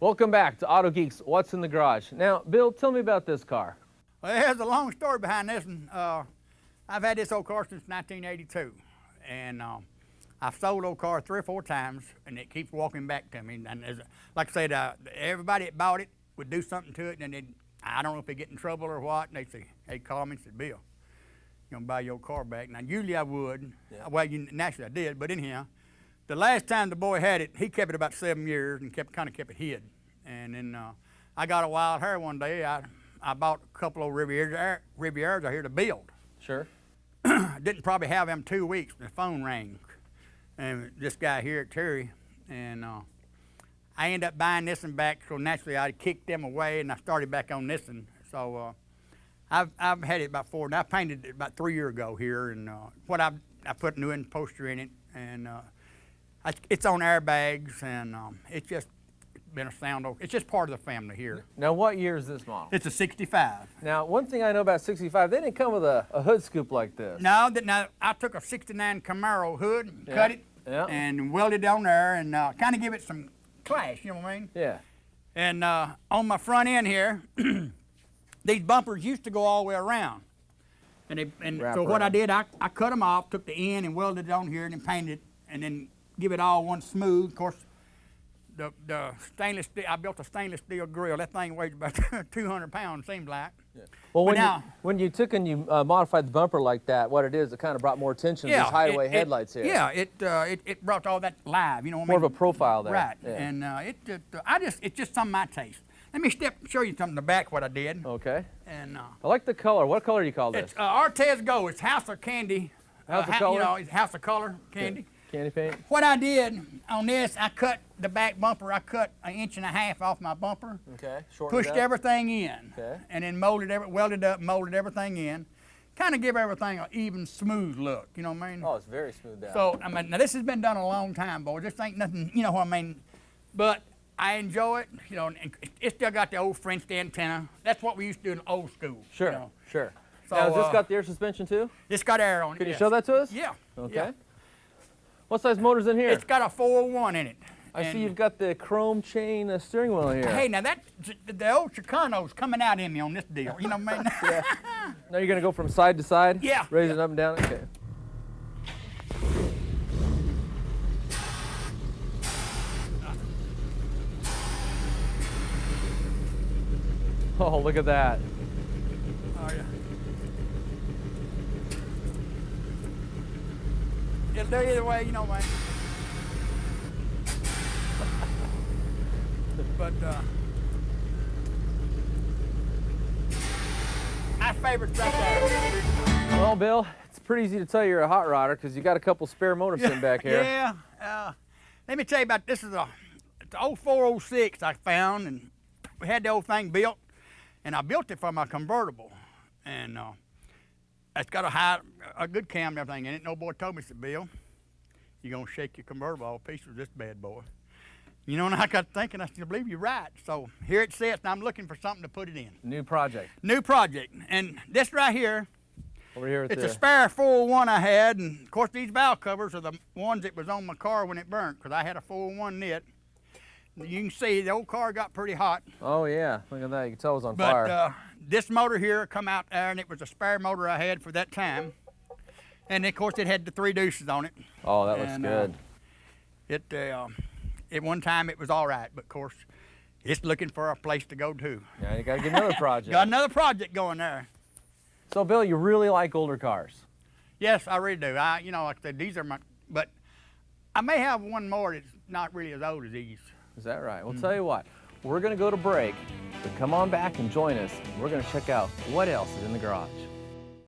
Welcome back to Auto Geeks, What's in the Garage. Now, Bill, tell me about this car. Well, there's a long story behind this one. I've had this old car since 1982, and I've sold old car 3 or 4 times, and it keeps walking back to me. And like I said, everybody that bought it would do something to it, and I don't know if they get in trouble or what, and they'd call me and say, Bill, you gonna buy your car back? Now, usually I would. Yeah. Well, naturally I did, but anyhow, the last time the boy had it, he kept it about 7 years and kind of kept it hid. And then I got a wild hair one day. I bought a couple of Rivieras out here to build. Sure. Didn't probably have them 2 weeks. The phone rang, and this guy here at Terry, and I ended up buying this one back. So naturally, I kicked them away, and I started back on this one. So I've had it about 4, and I painted it about 3 years ago here. And I put new poster in it, and it's on airbags, and it's just been a sound. It's just part of the family here. Now, what year is this model? It's a 65. Now, one thing I know about 65, they didn't come with a hood scoop like this. No, I took a 69 Camaro hood, cut it, and welded it on there, and kind of give it some clash, you know what I mean? Yeah. And on my front end here, these bumpers used to go all the way around. And so what I did, I cut them off, took the end and welded it on here, and then painted it, and then give it all one smooth. Of course, the stainless steel, I built a stainless steel grill. That thing weighs about 200 pounds, seems like. Yeah. Well, when you took and you modified the bumper like that, what it is, it kind of brought more attention to these hideaway headlights here. Yeah, it brought all that live, you know what I mean? More of a profile there. Right, yeah. and it's just some of my taste. Let me show you something in the back what I did. Okay. And I like the color. What color do you call this? It's Artez Go. It's House of Candy. House of Color? You know, it's House of Color Candy. Yeah. Candy paint. What I did on this, I cut the back bumper. I cut 1.5 inches off my bumper. Okay. Pushed everything in. Okay. And then welded up, molded everything in. Kind of give everything an even, smooth look. You know what I mean? Oh, it's very smooth down. So I mean, now this has been done a long time, boys. This ain't nothing. You know what I mean? But I enjoy it. You know, and it still got the old French antenna. That's what we used to do in old school. Sure. You know? Sure. So, now, has this got the air suspension too? It's got air on it. Can you show that to us? Yeah. Okay. Yeah. What size motor's in here? It's got a 401 in it. I see you've got the chrome chain steering wheel here. Hey, now the old Chicanos coming out in me on this deal. You know what I mean? Yeah. Now you're gonna go from side to side? Yeah. Raise it up and down? Okay. Oh, look at that. Oh, yeah. It'll do either way, you know, man. But my favorite's right there. Well, Bill, it's pretty easy to tell you're a hot rodder because you got a couple spare motors sitting back here. Yeah. Let me tell you about this. It's an old 406 I found, and we had the old thing built, and I built it for my convertible, and it's got a good cam and everything in it. No boy told me, said, Bill, you're gonna shake your convertible all pieces with this bad boy. You know, and I got thinking, I still believe you're right. So here it sits, and I'm looking for something to put it in. New project. New project. And this right here, over here it's a spare 401 I had, and of course these valve covers are the ones that was on my car when it burnt, because I had a 401 knit. You can see the old car got pretty hot. Oh yeah, look at that, you can tell it was on fire. But this motor here come out there, and it was a spare motor I had for that time. And of course it had the 3 deuces on it. Oh, that looks good. At one time it was all right, but of course it's looking for a place to go to. Yeah, you gotta get another project. Got another project going there. So Bill, you really like older cars? Yes, I really do. You know, like I said, these are my, but I may have one more that's not really as old as these. Is that right? Well, tell you what, we're gonna go to break, but come on back and join us. We're gonna check out what else is in the garage.